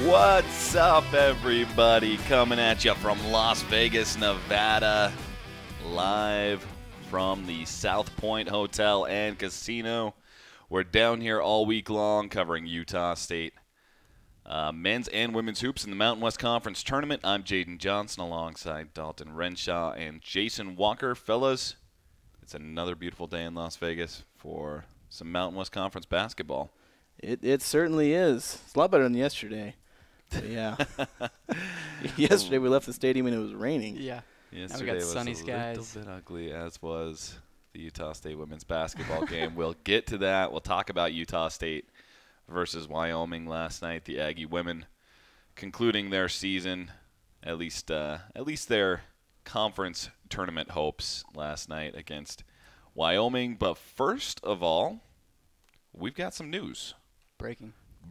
What's up, everybody? Coming at you from Las Vegas, Nevada, live from the South Point Hotel and Casino. We're down here all week long covering Utah State men's and women's hoops in the Mountain West Conference Tournament. I'm Jaden Johnson alongside Dalton, Renshaw, and Jason Walker. Fellas, it's another beautiful day in Las Vegas for some Mountain West Conference basketball. It certainly is. It's a lot better than yesterday. But yeah. Yesterday we left the stadium and it was raining. Yeah. Yesterday was sunny a skies. little bit ugly, as was the Utah State women's basketball game. We'll get to that. We'll talk about Utah State versus Wyoming last night. The Aggie women concluding their season, at least their conference tournament hopes last night against Wyoming. But first of all, we've got some news.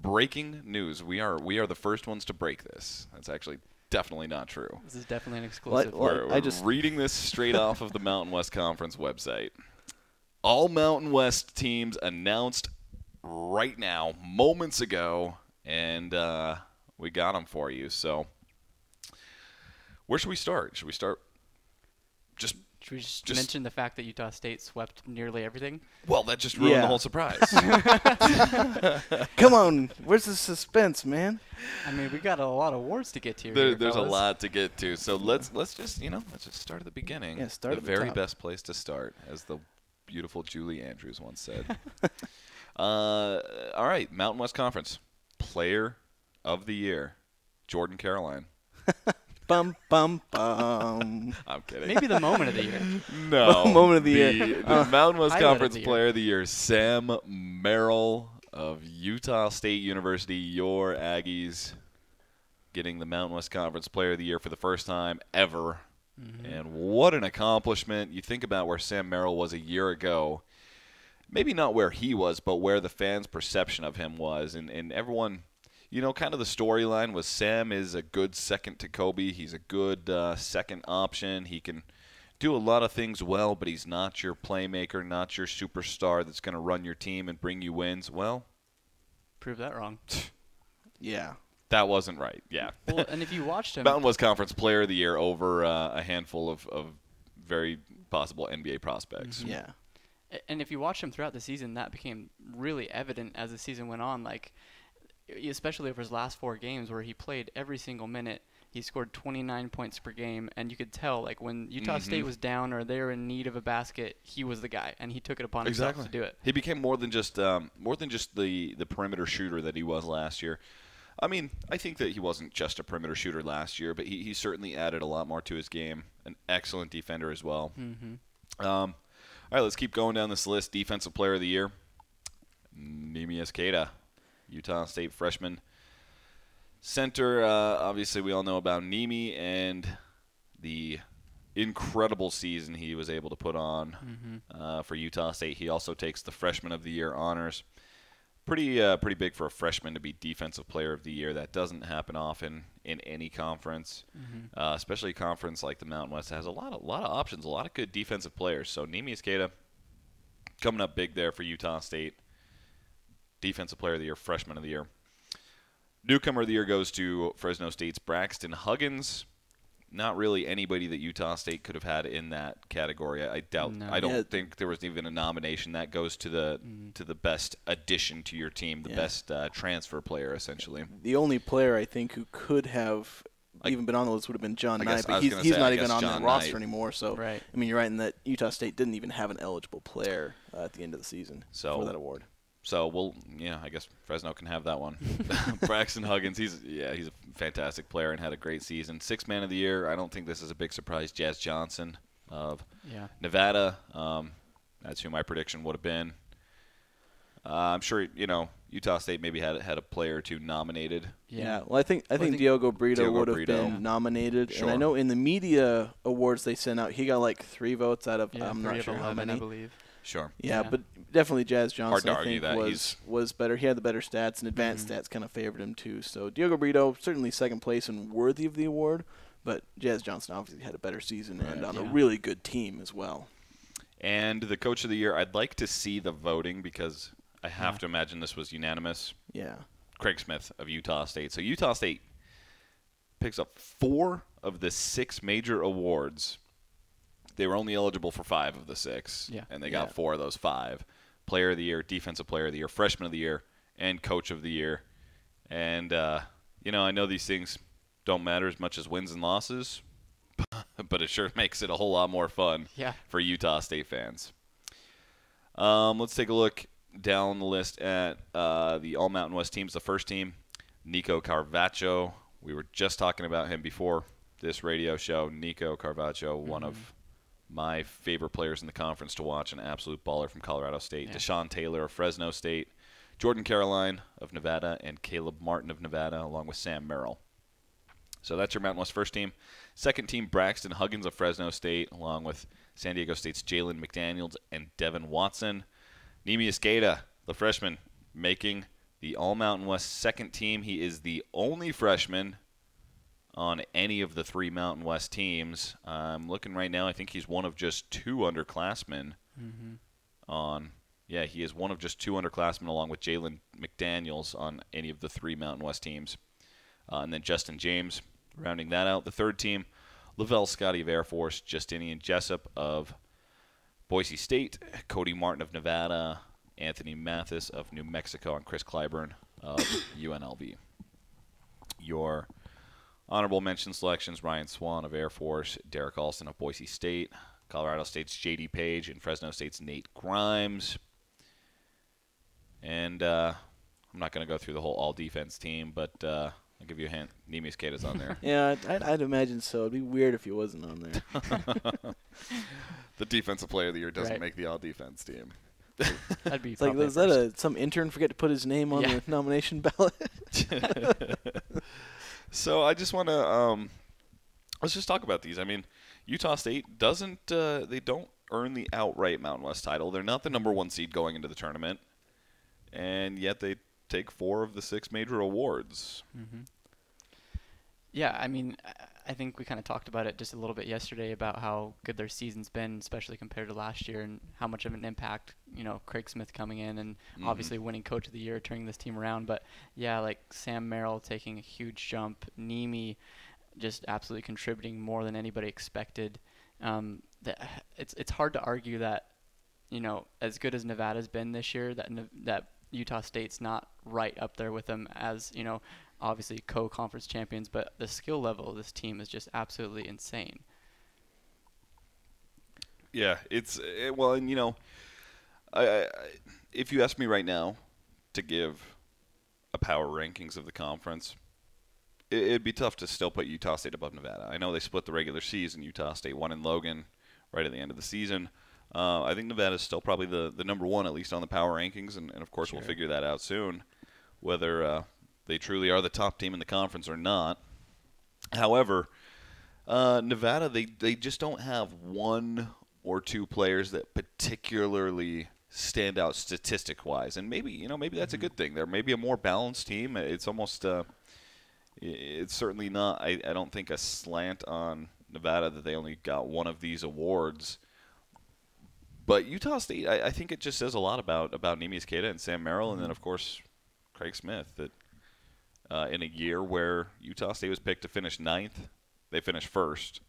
Breaking news. We are the first ones to break this. That's actually definitely not true. This is definitely an exclusive. We're reading this straight off of the Mountain West Conference website. All Mountain West teams announced right now, moments ago, and we got them for you. So where should we start? Should we start Should we just mention the fact that Utah State swept nearly everything? Well, that just ruined the whole surprise. Come on, where's the suspense, man? I mean, we got a lot of awards to get to. There's a lot to get to. So let's just start at the beginning. Yeah, start the at the very top. best place to start, as the beautiful Julie Andrews once said. All right, Mountain West Conference Player of the Year, Jordan Caroline. Bum, bum, bum. I'm kidding. Maybe the moment of the year. No. Moment of the year. The Mountain West Highlight Conference of the Player of the Year, Sam Merrill of Utah State University. Your Aggies getting the Mountain West Conference Player of the Year for the first time ever. Mm-hmm. And what an accomplishment. You think about where Sam Merrill was a year ago. Maybe not where he was, but where the fans' perception of him was. And everyone, kind of the storyline was Sam is a good second to Kobe. He's a good second option. He can do a lot of things well, but he's not your playmaker, not your superstar that's going to run your team and bring you wins. Well, prove that wrong. Yeah. That wasn't right. Yeah. Well, and if you watched him, Mountain West Conference Player of the Year over a handful of very possible NBA prospects. Mm-hmm. Yeah. And if you watch him throughout the season, that became really evident as the season went on. Like, especially over his last 4 games where he played every single minute. He scored 29 points per game, and you could tell, like, when Utah State was down or they were in need of a basket, he was the guy, and he took it upon himself to do it. He became more than just the perimeter shooter that he was last year. I mean, I think that he wasn't just a perimeter shooter last year, but he certainly added a lot more to his game. An excellent defender as well. Mm-hmm. All right, let's keep going down this list. Defensive Player of the Year, Nimi Esqueda, Utah State freshman. Center, obviously we all know about Nimi and the incredible season he was able to put on for Utah State. He also takes the Freshman of the Year honors. Pretty big for a freshman to be Defensive Player of the Year. That doesn't happen often in any conference, especially a conference like the Mountain West that has a lot of options, a lot of good defensive players. So Nimi Esqueda coming up big there for Utah State. Defensive Player of the Year, Freshman of the Year. Newcomer of the Year goes to Fresno State's Braxton Huggins. Not really anybody that Utah State could have had in that category. I doubt. No. I don't think there was even a nomination. That goes to the best addition to your team, the best transfer player, essentially. The only player I think who could have even been on the list would have been John Knight, but he's not even on the roster anymore. So, right. I mean, you're right in that Utah State didn't even have an eligible player at the end of the season for that award. So, I guess Fresno can have that one. Braxton Huggins, he's a fantastic player and had a great season. Sixth Man of the Year, I don't think this is a big surprise. Jazz Johnson of Nevada. That's who my prediction would have been. I'm sure, Utah State maybe had a player or two nominated. Yeah, well, I think Diogo Brito would have been nominated. Sure. And I know in the media awards they sent out, he got like 3 votes out of I'm not sure 11, how many. I believe. Sure. Yeah, but definitely Jazz Johnson, Hard to argue I think, was better. He had the better stats, and advanced stats kind of favored him too. So Diogo Brito, certainly second place and worthy of the award, but Jazz Johnson obviously had a better season and on a really good team as well. And the Coach of the Year, I'd like to see the voting because I have to imagine this was unanimous. Yeah. Craig Smith of Utah State. So Utah State picks up 4 of the 6 major awards. They were only eligible for 5 of the 6, and they got 4 of those 5. Player of the Year, Defensive Player of the Year, Freshman of the Year, and Coach of the Year. And, I know these things don't matter as much as wins and losses, but it sure makes it a whole lot more fun for Utah State fans. Let's take a look down the list at the All-Mountain West teams. The first team, Nico Carvacho. We were just talking about him before this radio show. Nico Carvacho, one of my favorite players in the conference to watch, an absolute baller from Colorado State. Deshaun Taylor of Fresno State, Jordan Caroline of Nevada, and Caleb Martin of Nevada, along with Sam Merrill. So that's your Mountain West first team. Second team, Braxton Huggins of Fresno State, along with San Diego State's Jalen McDaniels and Devin Watson. Nimi Esqueda, the freshman, making the All-Mountain West second team. He is the only freshman on any of the 3 Mountain West teams. I'm looking right now. I think he's one of just 2 underclassmen he is one of just 2 underclassmen along with Jalen McDaniels on any of the 3 Mountain West teams. And then Justin James rounding that out. The third team, Lavelle Scotty of Air Force, Justinian Jessup of Boise State, Cody Martin of Nevada, Anthony Mathis of New Mexico, and Chris Clyburn of UNLV. Your honorable mention selections, Ryan Swan of Air Force, Derek Alston of Boise State, Colorado State's J.D. Page, and Fresno State's Nate Grimes. And I'm not going to go through the whole all-defense team, but I'll give you a hint. Nimi Esqueda's on there. Yeah, I'd imagine so. It'd be weird if he wasn't on there. The Defensive Player of the Year doesn't make the all-defense team. That'd be like, is that some intern forget to put his name on the nomination ballot? So I just want to let's just talk about these. I mean, Utah State they don't earn the outright Mountain West title. They're not the number 1 seed going into the tournament, and yet they take 4 of the 6 major awards. Yeah, I mean, I think we kind of talked about it just a little bit yesterday about how good their season's been, especially compared to last year, and how much of an impact, Craig Smith coming in and obviously winning Coach of the Year, turning this team around. But, yeah, like Sam Merrill taking a huge jump, Nimi just absolutely contributing more than anybody expected. It's hard to argue that, as good as Nevada's been this year, that Utah State's not right up there with them as, obviously co-conference champions, but the skill level of this team is just absolutely insane. Yeah, if you ask me right now to give a power rankings of the conference, it'd be tough to still put Utah State above Nevada. I know they split the regular season. Utah State won in Logan right at the end of the season. I think Nevada's still probably the number 1, at least on the power rankings, and of course we'll figure that out soon, whether they truly are the top team in the conference or not. However, Nevada, they just don't have 1 or 2 players that particularly stand out statistic-wise, and maybe that's a good thing. They're maybe a more balanced team. It's almost it's certainly not. I don't think a slant on Nevada that they only got 1 of these awards. But Utah State, I think it just says a lot about Nimi Esqueda and Sam Merrill, and then of course Craig Smith, that in a year where Utah State was picked to finish 9th, they finished 1st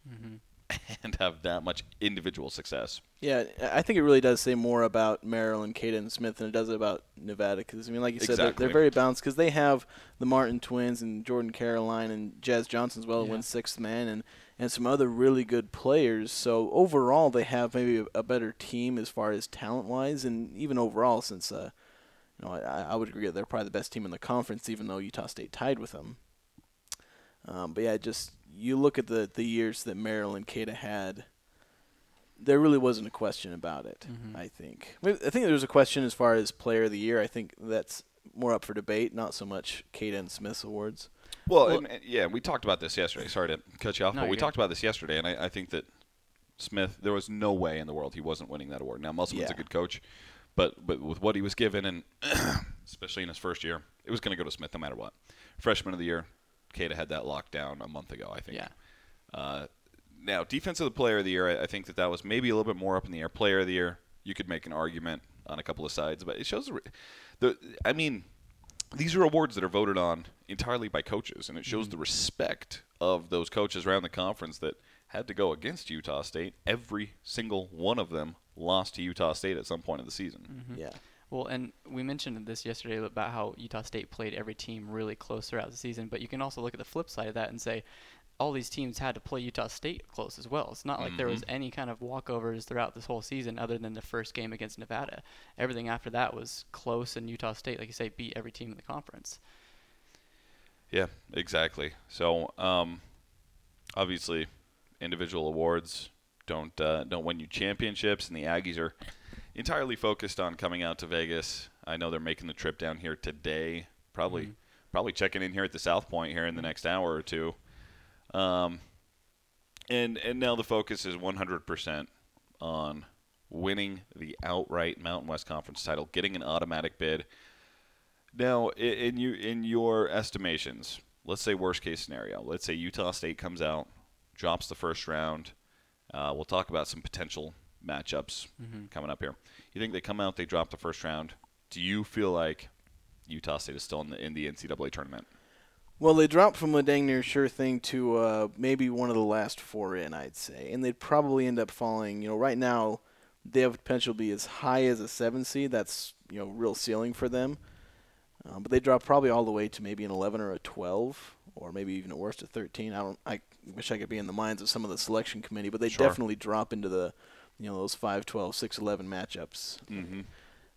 and have that much individual success. Yeah, I think it really does say more about Merrill and Caden Smith than it does about Nevada. Because, like you said, they're very balanced because they have the Martin twins and Jordan Caroline and Jazz Johnson as well, who wins 6th man, and some other really good players. So overall, they have maybe a better team as far as talent-wise, and even overall, since I would agree that they're probably the best team in the conference, even though Utah State tied with them. But yeah, just you look at the years that Merrill and Cada had, there really wasn't a question about it, I think. I think there was a question as far as Player of the Year. I think that's more up for debate, not so much Cada and Smith's awards. Well, we talked about this yesterday. Sorry to cut you off, no, but we talked about this yesterday, and I think that Smith, there was no way in the world he wasn't winning that award. Now, Musselman's a good coach. But with what he was given, and especially in his first year, it was going to go to Smith no matter what. Freshman of the Year, Cada had that locked down a month ago, I think. Yeah. Now, Defensive Player of the Year, I think that was maybe a little bit more up in the air. Player of the Year, you could make an argument on a couple of sides, but it shows these are awards that are voted on entirely by coaches, and it shows the respect of those coaches around the conference that had to go against Utah State. Every single one of them lost to Utah State at some point of the season. Yeah. Well, and we mentioned this yesterday about how Utah State played every team really close throughout the season, but you can also look at the flip side of that and say all these teams had to play Utah State close as well. It's not like there was any kind of walkovers throughout this whole season other than the first game against Nevada. Everything after that was close, and Utah State, like you say, beat every team in the conference. Yeah, exactly. So, obviously, individual awards don't win you championships, and the Aggies are entirely focused on coming out to Vegas. I know they're making the trip down here today, probably checking in here at the South Point here in the next hour or two. And now the focus is 100% on winning the outright Mountain West Conference title, getting an automatic bid. Now, in your estimations, let's say worst case scenario. Let's say Utah State comes out, drops the first round. We'll talk about some potential matchups coming up here. You think they come out, they drop the first round. Do you feel like Utah State is still in the NCAA tournament? Well, they dropped from a dang near sure thing to maybe one of the last 4 in, I'd say. And they'd probably end up falling. Right now they have potential to be as high as a 7 seed. That's, real ceiling for them. But they drop probably all the way to maybe an 11 or a 12, or maybe even at worst a 13. I wish I could be in the minds of some of the selection committee, but they definitely drop into the, those 5-12, 6-11 matchups. Mm-hmm.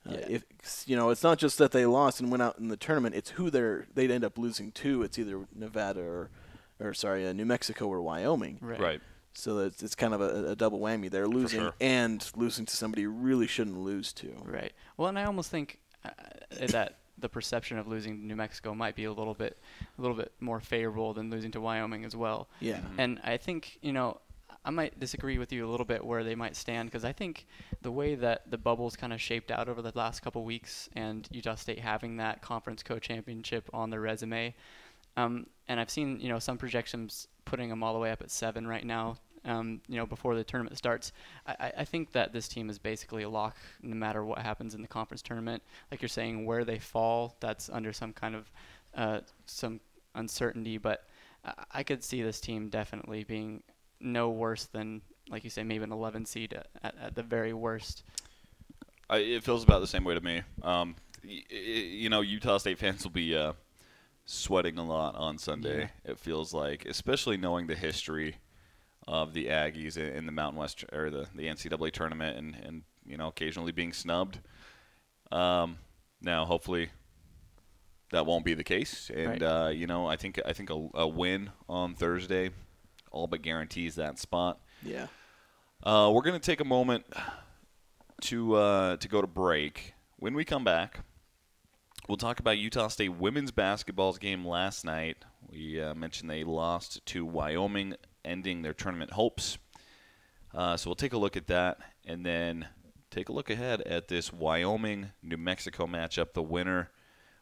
It's not just that they lost and went out in the tournament. It's who they'd end up losing to. It's either Nevada or New Mexico or Wyoming. Right. So it's kind of a double whammy. They're losing and losing to somebody you really shouldn't lose to. Right. Well, and I almost think that the perception of losing to New Mexico might be a little bit more favorable than losing to Wyoming as well. Yeah. And I think, I might disagree with you a little bit where they might stand, because I think the way that the bubble's kind of shaped out over the last couple weeks, and Utah State having that conference co-championship on their resume, and I've seen some projections putting them all the way up at 7 right now. Before the tournament starts, I think that this team is basically a lock no matter what happens in the conference tournament. Like you're saying, where they fall, that's under some kind of some uncertainty, but I could see this team definitely being no worse than, like you say, maybe an 11 seed at the very worst. It feels about the same way to me. Utah State fans will be sweating a lot on Sunday. Yeah. It feels like, especially knowing the history of the Aggies in the Mountain West or the NCAA tournament, and occasionally being snubbed. Now, hopefully, that won't be the case. And I think a win on Thursday all but guarantees that spot. Yeah. We're going to take a moment to go to break. When we come back, we'll talk about Utah State women's basketball's game last night. We mentioned they lost to Wyoming, ending their tournament hopes. So we'll take a look at that, and then take a look ahead at this Wyoming-New Mexico matchup. The winner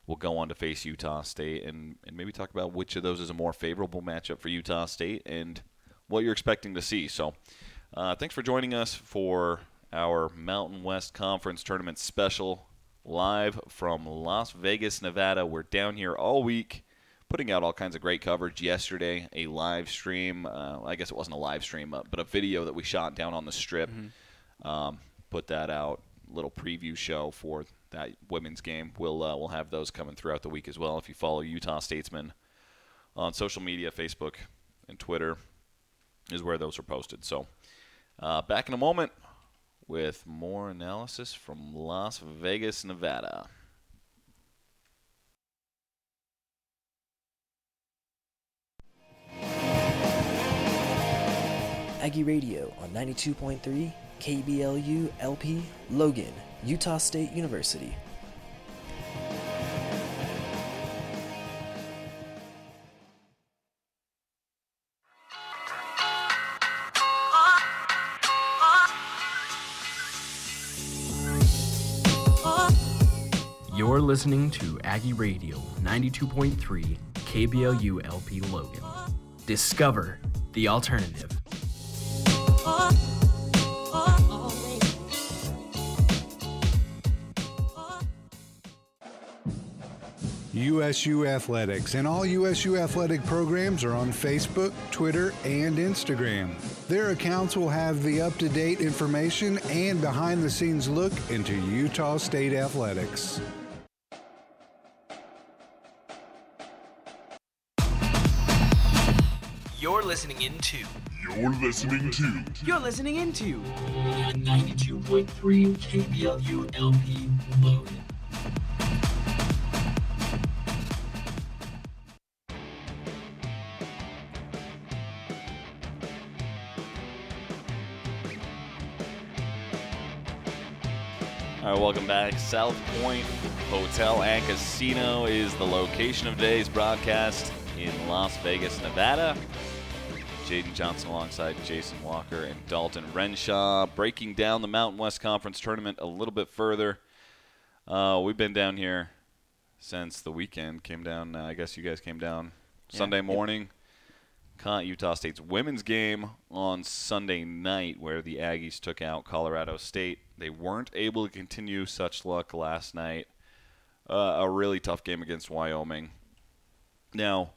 will go on to face Utah State, and maybe talk about which of those is a more favorable matchup for Utah State and what you're expecting to see. So thanks for joining us for our Mountain West Conference Tournament special, live from Las Vegas, Nevada. We're down here all week, putting out all kinds of great coverage. Yesterday, a live stream. I guess it wasn't a live stream, but a video that we shot down on the Strip. Put that out, little preview show for that women's game. We'll have those coming throughout the week as well. If you follow Utah Statesman on social media, Facebook and Twitter is where those are posted. So back in a moment with more analysis from Las Vegas, Nevada. Aggie Radio on 92.3 KBLU-LP, Logan, Utah State University. You're listening to Aggie Radio 92.3 KBLU-LP Logan. Discover the alternative. USU Athletics and all USU athletic programs are on Facebook, Twitter, and Instagram. Their accounts will have the up-to-date information and behind-the-scenes look into Utah State athletics. You're listening into 92.3 KBLU-LP Logan. All right, welcome back. South Point Hotel and Casino is the location of today's broadcast in Las Vegas, Nevada. Jaden Johnson alongside Jason Walker and Dalton Renshaw, breaking down the Mountain West Conference tournament a little bit further. We've been down here since the weekend. Came down, I guess you guys came down Sunday morning. Caught Utah State's women's game on Sunday night where the Aggies took out Colorado State. They weren't able to continue such luck last night. A really tough game against Wyoming. Now,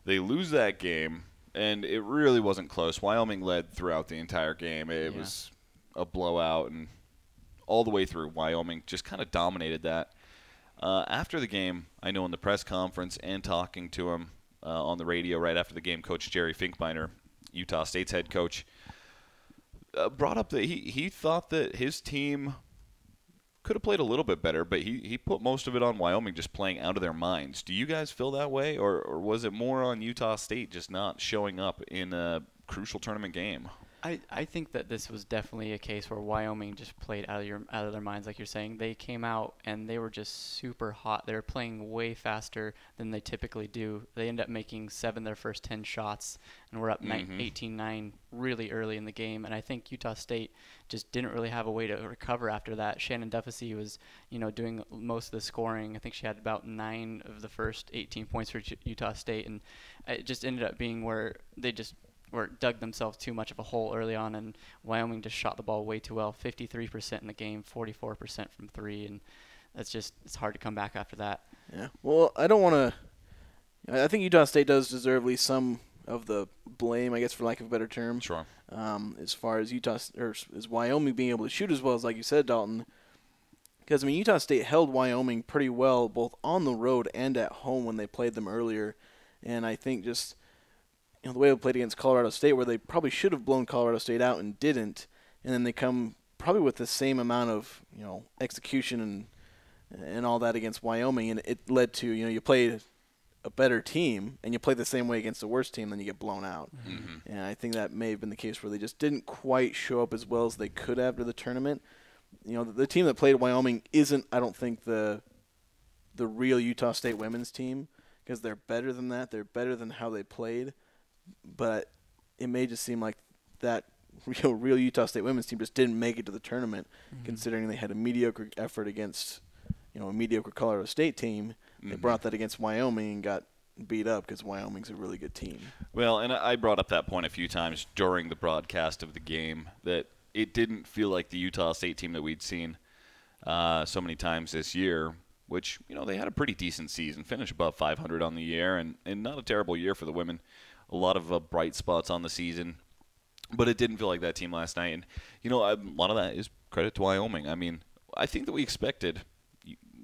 they lose that game, and it really wasn't close. Wyoming led throughout the entire game. It was a blowout, and all the way through, Wyoming just kind of dominated that. After the game, I know in the press conference and talking to him on the radio right after the game, Coach Jerry Finkbeiner, Utah State's head coach, brought up that he thought that his team could have played a little bit better, but he put most of it on Wyoming just playing out of their minds. Do you guys feel that way, or was it more on Utah State just not showing up in a crucial tournament game? I think that this was definitely a case where Wyoming just played out of their minds, like you're saying. They came out and they were just super hot. They were playing way faster than they typically do. They ended up making 7 their first 10 shots, and we're up 18-9 really early in the game. And I think Utah State just didn't really have a way to recover after that. Shannon Duffy was, doing most of the scoring. I think she had about 9 of the first 18 points for Utah State, and it just ended up being where they just dug themselves too much of a hole early on, and Wyoming just shot the ball way too well. 53% in the game, 44% from 3, and it's hard to come back after that. Yeah. Well, I don't want to. I think Utah State does deserve at least some of the blame, I guess, for lack of a better term. Sure. As far as as Wyoming being able to shoot as well as, like you said, Dalton. Because Utah State held Wyoming pretty well both on the road and at home when they played them earlier, and I think just the way they played against Colorado State, where they probably should have blown Colorado State out and didn't, and then they come probably with the same amount of execution and all that against Wyoming, and it led to you played a better team and you play the same way against the worst team, then you get blown out. And I think that may have been the case where they just didn't quite show up as well as they could have to the tournament. The team that played Wyoming isn't, I don't think, the real Utah State women's team, because they're better than that. They're better than how they played. But it may just seem like that real Utah State women's team just didn't make it to the tournament, considering they had a mediocre effort against a mediocre Colorado State team. They brought that against Wyoming and got beat up because Wyoming's a really good team. Well, and I brought up that point a few times during the broadcast of the game, that it didn't feel like the Utah State team that we'd seen so many times this year, which, they had a pretty decent season, finished above 500 on the year, and not a terrible year for the women. A lot of bright spots on the season, but it didn't feel like that team last night. And, a lot of that is credit to Wyoming. I mean, I think that we expected –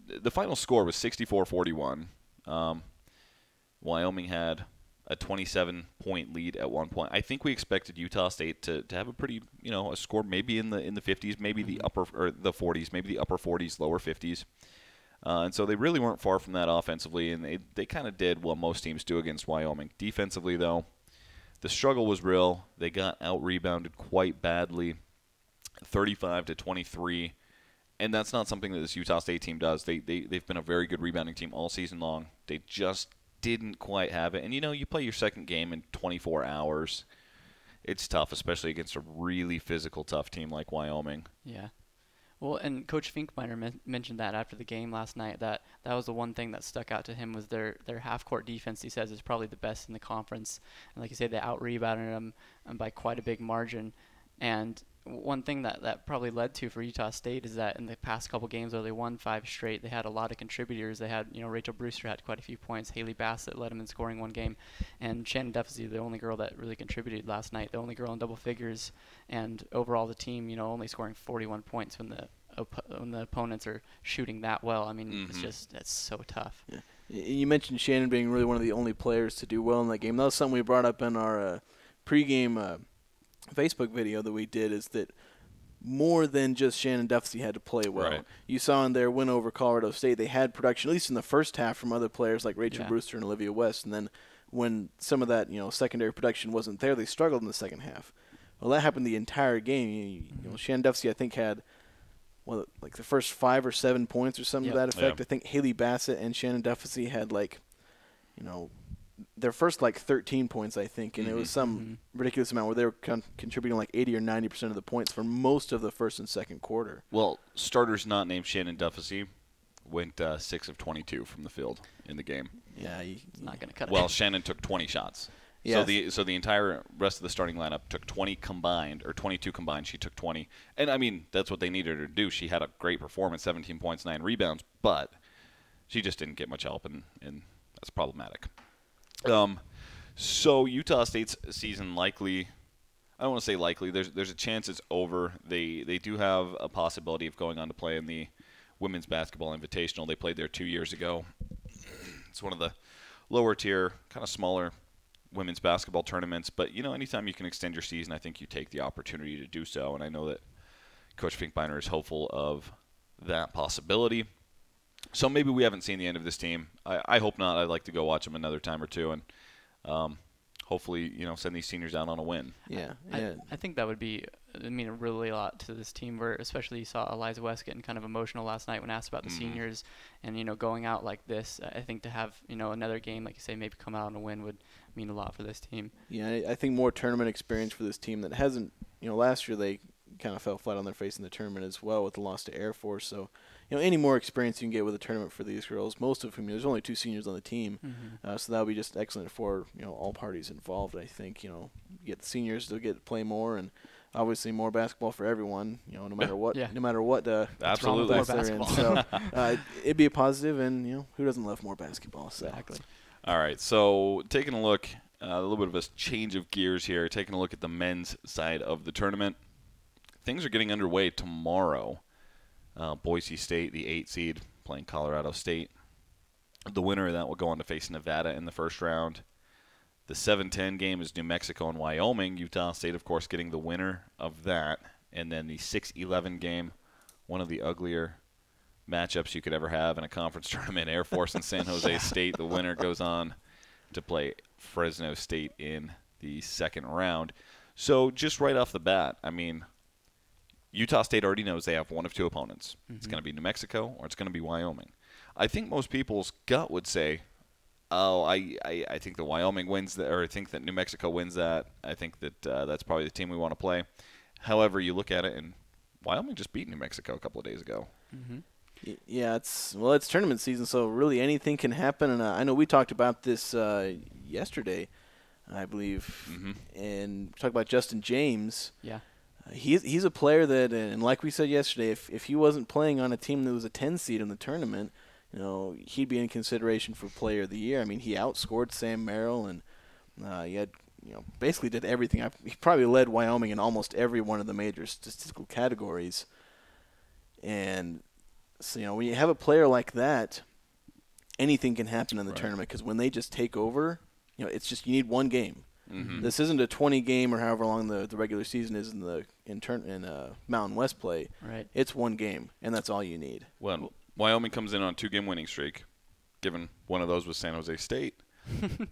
the final score was 64-41. Wyoming had a 27-point lead at one point. I think we expected Utah State to have a pretty, a score maybe in the 50s, maybe the upper – or the 40s, maybe the upper 40s, lower 50s. And so they really weren't far from that offensively, and they kind of did what most teams do against Wyoming. Defensively, though, the struggle was real. They got out-rebounded quite badly, 35-23, and that's not something that this Utah State team does. They've been a very good rebounding team all season long. They just didn't quite have it. And, you play your second game in 24 hours. It's tough, especially against a really physical, tough team like Wyoming. Yeah. Well, and Coach Finkbeiner mentioned that after the game last night, that was the one thing that stuck out to him was their half-court defense. He says is probably the best in the conference. And like you say, they out-rebounded them by quite a big margin. And one thing that probably led to for Utah State is that in the past couple games where they won 5 straight, they had a lot of contributors. They had, Rachel Brewster had quite a few points. Haley Bassett led them in scoring one game. And Shannon Duffy, the only girl that really contributed last night, the only girl in double figures. And overall the team, only scoring 41 points when the opponents are shooting that well. I mean, that's so tough. Yeah. You mentioned Shannon being really one of the only players to do well in that game. That was something we brought up in our pregame Facebook video that we did, is that more than just Shannon Duffy had to play well. Right. You saw in their win over Colorado State, they had production, at least in the first half, from other players like Rachel Brewster and Olivia West. And then when some of that, secondary production wasn't there, they struggled in the second half. Well, that happened the entire game. Shannon Duffy, I think, had the first 5 or 7 points or something to that effect. I think Haley Bassett and Shannon Duffy had their first 13 points, I think, and it was some ridiculous amount where they were contributing 80 or 90% of the points for most of the first and second quarter. Well, starters not named Shannon Duffy went 6 of 22 from the field in the game. Yeah, he's not going to cut it. Well, Shannon took 20 shots. Yes. So the entire rest of the starting lineup took 20 combined, or 22 combined. She took 20. And, I mean, that's what they needed her to do. She had a great performance, 17 points, 9 rebounds, but she just didn't get much help, and that's problematic. So Utah State's season likely, I don't want to say likely, there's a chance it's over. They do have a possibility of going on to play in the Women's Basketball Invitational. They played there 2 years ago. It's one of the lower tier, kind of smaller women's basketball tournaments, but anytime you can extend your season, I think you take the opportunity to do so, and I know that Coach Finkbeiner is hopeful of that possibility. So maybe we haven't seen the end of this team. I hope not. I'd like to go watch them another time or two, and hopefully, send these seniors out on a win. Yeah. I think that would be, really a lot to this team, where especially you saw Eliza West getting kind of emotional last night when asked about the seniors, and, going out like this. I think to have, another game, like you say, maybe come out on a win would mean a lot for this team. Yeah, I think more tournament experience for this team that hasn't, last year they kind of fell flat on their face in the tournament as well with the loss to Air Force. So, any more experience you can get with a tournament for these girls, most of whom, there's only 2 seniors on the team, so that would be just excellent for, all parties involved, I think. Get the seniors to get to play more, and obviously more basketball for everyone, no matter what, absolutely more basketball. So it'd be a positive, and, who doesn't love more basketball? So. Exactly. All right, so taking a look, a little bit of a change of gears here, taking a look at the men's side of the tournament. Things are getting underway tomorrow. Boise State, the 8 seed, playing Colorado State. The winner of that will go on to face Nevada in the first round. The 7-10 game is New Mexico and Wyoming. Utah State, of course, getting the winner of that. And then the 6-11 game, one of the uglier matchups you could ever have in a conference tournament, Air Force and San Jose State. The winner goes on to play Fresno State in the second round. So just right off the bat, Utah State already knows they have one of 2 opponents. It's going to be New Mexico or it's going to be Wyoming. I think most people's gut would say, I think that Wyoming wins that, or I think that New Mexico wins that. I think that that's probably the team we want to play. However, you look at it, and Wyoming just beat New Mexico a couple of days ago. Yeah, it's tournament season, so really anything can happen. And I know we talked about this yesterday, I believe, and talked about Justin James. Yeah. He's a player that, and like we said yesterday, if he wasn't playing on a team that was a 10 seed in the tournament, he'd be in consideration for Player of the Year. He outscored Sam Merrill, and he had, basically did everything. He probably led Wyoming in almost every one of the major statistical categories. And so, when you have a player like that, anything can happen in the tournament, because when they just take over, it's just you need one game. This isn't a 20-game or however long the regular season is in Mountain West play. Right. It's one game, and that's all you need. Well, Wyoming comes in on a 2-game winning streak, given one of those was San Jose State,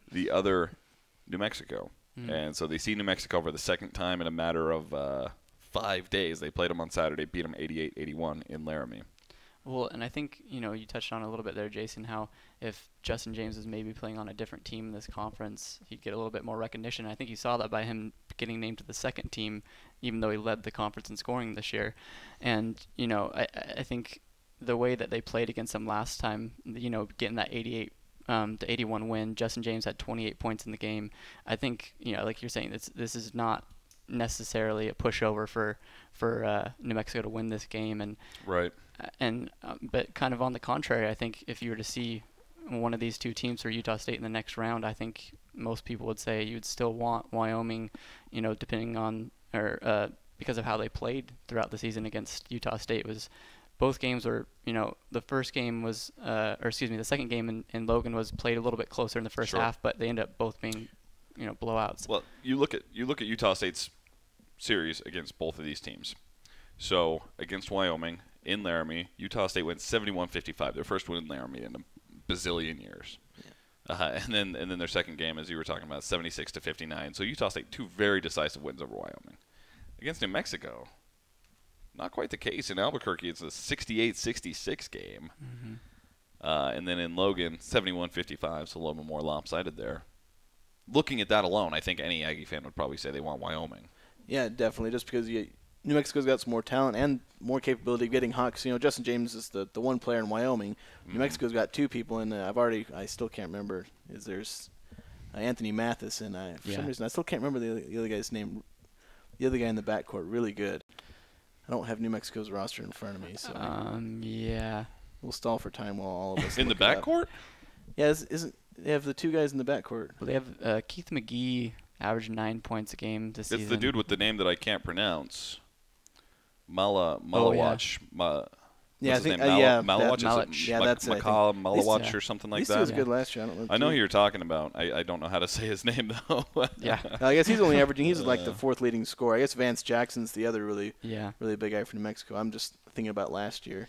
the other New Mexico. And so they see New Mexico for the second time in a matter of 5 days. They played them on Saturday, beat them 88-81 in Laramie. Well, and I think, you touched on a little bit there, Jason, how if Justin James is maybe playing on a different team in this conference, he'd get a little bit more recognition. I think you saw that by him getting named to the second team, even though he led the conference in scoring this year. And, I think the way that they played against them last time, getting that 88-81 win, Justin James had 28 points in the game. I think, like you're saying, this is not necessarily a pushover for New Mexico to win this game. And right. But kind of on the contrary, I think if you were to see one of these two teams for Utah State in the next round, I think most people would say you'd still want Wyoming, depending on because of how they played throughout the season against Utah State. Both games were, the first game was, the second game in Logan was played a little bit closer in the first half, but they ended up both being, blowouts. Well, you look at Utah State's series against both of these teams. So against Wyoming in Laramie, Utah State went 71-55, their first win in Laramie in a bazillion years. Yeah. And then their second game, as you were talking about, 76-59. So Utah State, 2 very decisive wins over Wyoming. Against New Mexico, not quite the case. In Albuquerque, it's a 68-66 game. Mm-hmm. And then in Logan, 71-55, so a little bit more lopsided there. Looking at that alone, I think any Aggie fan would probably say they want Wyoming. Yeah, definitely, just because New Mexico's got some more talent and more capability of getting hot. Because, Justin James is the one player in Wyoming. Mm-hmm. New Mexico's got 2 people, and I still can't remember. There's Anthony Mathis, and for some reason I still can't remember the other guy's name. The other guy in the backcourt, really good. I don't have New Mexico's roster in front of me, so yeah. We'll stall for time while all of us in the backcourt. Yeah, they have the 2 guys in the backcourt. Well, they have Keith McGee averaged 9 points a game this season. It's the dude with the name that I can't pronounce. Malawach. I think Malawach. Yeah, that's it. Malawach or something like that. He was good last year. I know who you're talking about. I don't know how to say his name though. Yeah. I guess he's only averaging. He's like the 4th leading scorer. I guess Vance Jackson's the other really big guy for New Mexico. I'm just thinking about last year.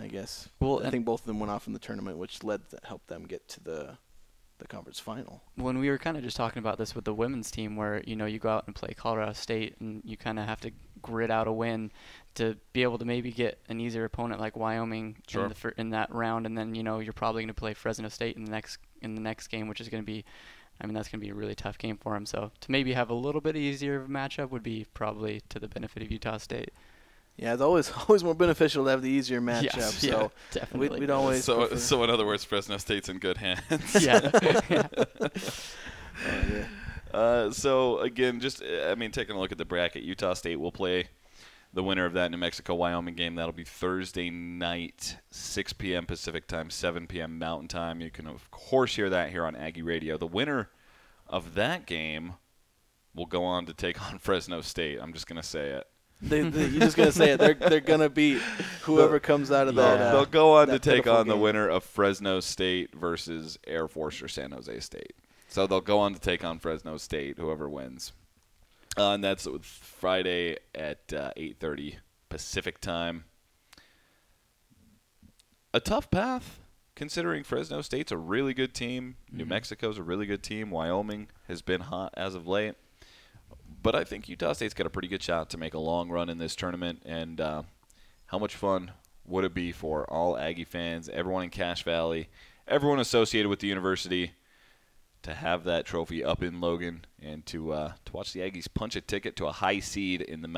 I guess. Well, I think both of them went off in the tournament, which helped them get to the conference final. When we were kind of just talking about this with the women's team, where you go out and play Colorado State, and you kind of have to grit out a win to be able to maybe get an easier opponent like Wyoming in that round, and then you're probably going to play Fresno State in the next game, which is going to be, that's going to be a really tough game for them. So to maybe have a little bit easier of a matchup would be probably to the benefit of Utah State. Yeah, it's always more beneficial to have the easier matchup. Yes, so definitely. We'd always so in other words, Fresno State's in good hands. Yeah. So again, taking a look at the bracket, Utah State will play the winner of that New Mexico-Wyoming game. That'll be Thursday night, 6 p.m. Pacific time, 7 p.m. Mountain time. You can of course hear that here on Aggie Radio. The winner of that game will go on to take on Fresno State. I'm just gonna say it. You're just gonna say it. They're gonna beat whoever comes out of that. They'll go on to take on the winner of Fresno State versus Air Force or San Jose State. So they'll go on to take on Fresno State, whoever wins. And that's Friday at 8:30 Pacific time. A tough path, considering Fresno State's a really good team. Mm-hmm. New Mexico's a really good team. Wyoming has been hot as of late. But I think Utah State's got a pretty good shot to make a long run in this tournament. And how much fun would it be for all Aggie fans, everyone in Cache Valley, everyone associated with the university, to have that trophy up in Logan and to watch the Aggies punch a ticket to a high seed in the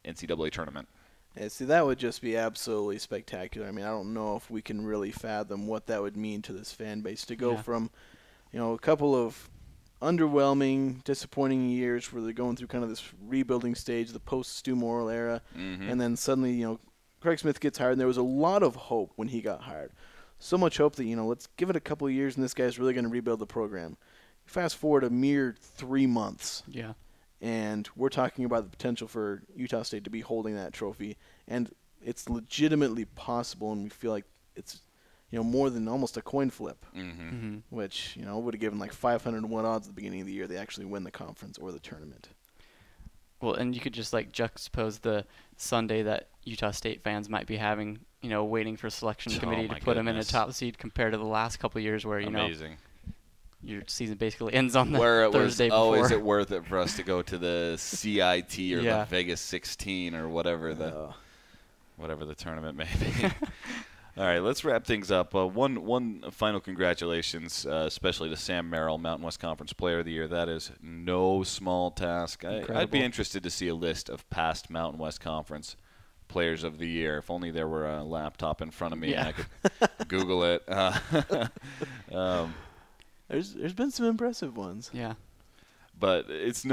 NCAA tournament. Yeah, see, that would just be absolutely spectacular. I mean, I don't know if we can really fathom what that would mean to this fan base to go from, a couple of underwhelming, disappointing years where they're going through kind of this rebuilding stage, the post-Stu Morrill era, and then suddenly, Craig Smith gets hired, and there was a lot of hope when he got hired. So much hope that, let's give it a couple of years, and this guy's really going to rebuild the program. Fast forward a mere 3 months. Yeah. And we're talking about the potential for Utah State to be holding that trophy. And it's legitimately possible, and we feel like it's, more than almost a coin flip, which, would have given like 500-1 odds at the beginning of the year they actually win the conference or the tournament. Well, and you could just juxtapose the Sunday that Utah State fans might be having, waiting for selection committee to put them in a top seed compared to the last couple of years where, Amazing. Your season basically ends on the Thursday Thursday before. Is it worth it for us to go to the CIT or the Vegas 16 or whatever the tournament may be? All right, let's wrap things up. One final congratulations, especially to Sam Merrill, Mountain West Conference Player of the Year. That is no small task. I'd be interested to see a list of past Mountain West Conference Players of the Year. If only there were a laptop in front of me and I could Google it. There's been some impressive ones. Yeah. But it's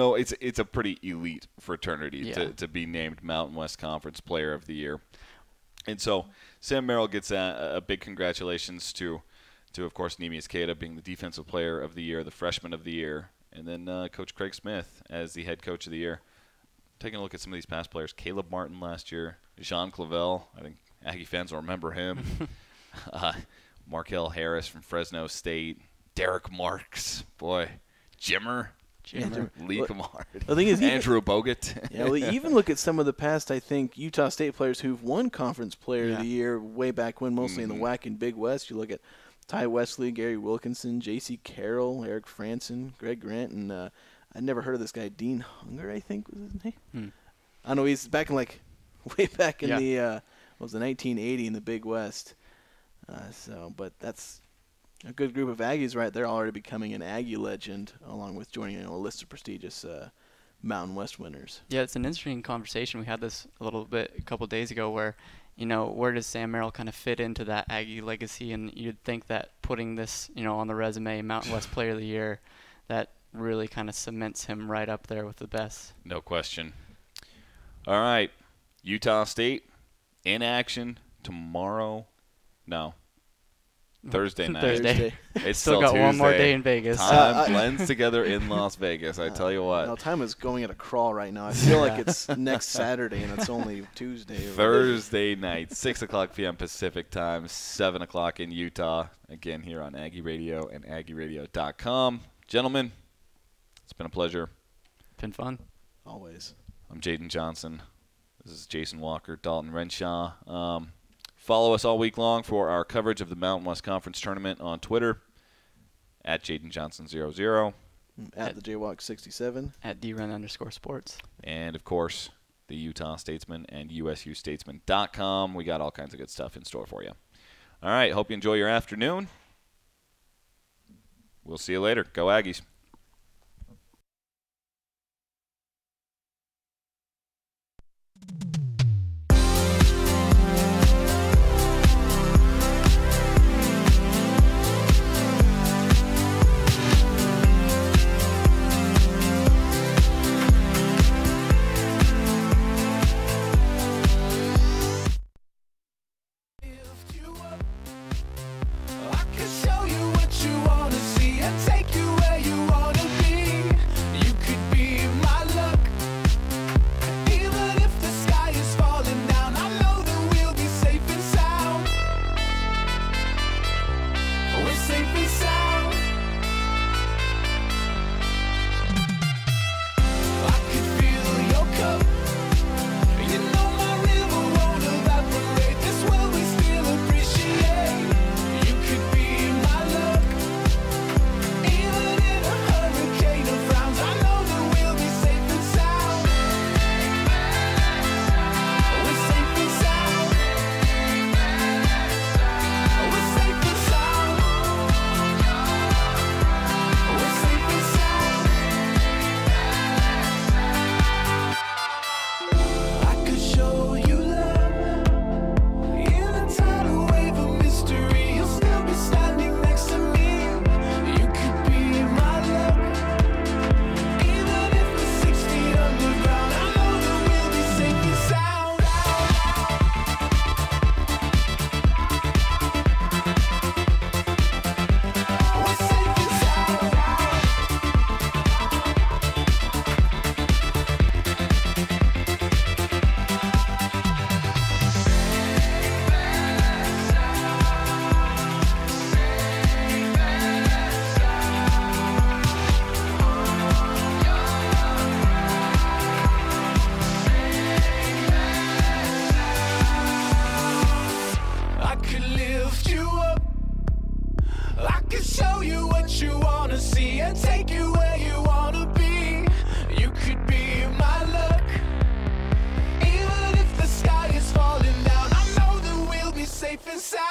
a pretty elite fraternity to be named Mountain West Conference Player of the Year. And so Sam Merrill gets a big congratulations to of course, Neemias Queta being the Defensive Player of the Year, the Freshman of the Year, and then Coach Craig Smith as the Head Coach of the Year. Taking a look at some of these past players, Caleb Martin last year, Jean Clavel, I think Aggie fans will remember him, Markel Harris from Fresno State, Derek Marks, boy, Jimmer. Lee Kamar. The thing is, Andrew Bogut. Well, even look at some of the past, I think, Utah State players who've won Conference Player of the Year way back when, mostly in the WAC and Big West. You look at Ty Wesley, Gary Wilkinson, J.C. Carroll, Eric Franson, Greg Grant, and I never heard of this guy, Dean Hunger, I think was his name. I don't know, he's back in way back in the 1980 in the Big West. But that's a good group of Aggies right there, already becoming an Aggie legend, along with joining a list of prestigious Mountain West winners. Yeah, it's an interesting conversation. We had this a couple days ago where, where does Sam Merrill kind of fit into that Aggie legacy? And you'd think that putting this, on the resume, Mountain West Player of the Year, that really kind of cements him right up there with the best. No question. All right, Utah State in action tomorrow. No. Thursday night. Thursday. It's still got Tuesday. One more day in Vegas. Time blends together in Las Vegas. I tell you what. No, time is going at a crawl right now. I feel like it's next Saturday and it's only Tuesday. Thursday night, 6 o'clock p.m. Pacific time, 7 o'clock in Utah. Again, here on Aggie Radio and AggieRadio.com. Gentlemen, it's been a pleasure. Been fun. Always. I'm Jaden Johnson. This is Jason Walker, Dalton Renshaw. Follow us all week long for our coverage of the Mountain West Conference Tournament on Twitter, at JadenJohnson00. At the JWalk67. At DRun_sports. And, of course, the Utah Statesman and USUstatesman.com. We got all kinds of good stuff in store for you. All right, hope you enjoy your afternoon. We'll see you later. Go Aggies. Safe and sound.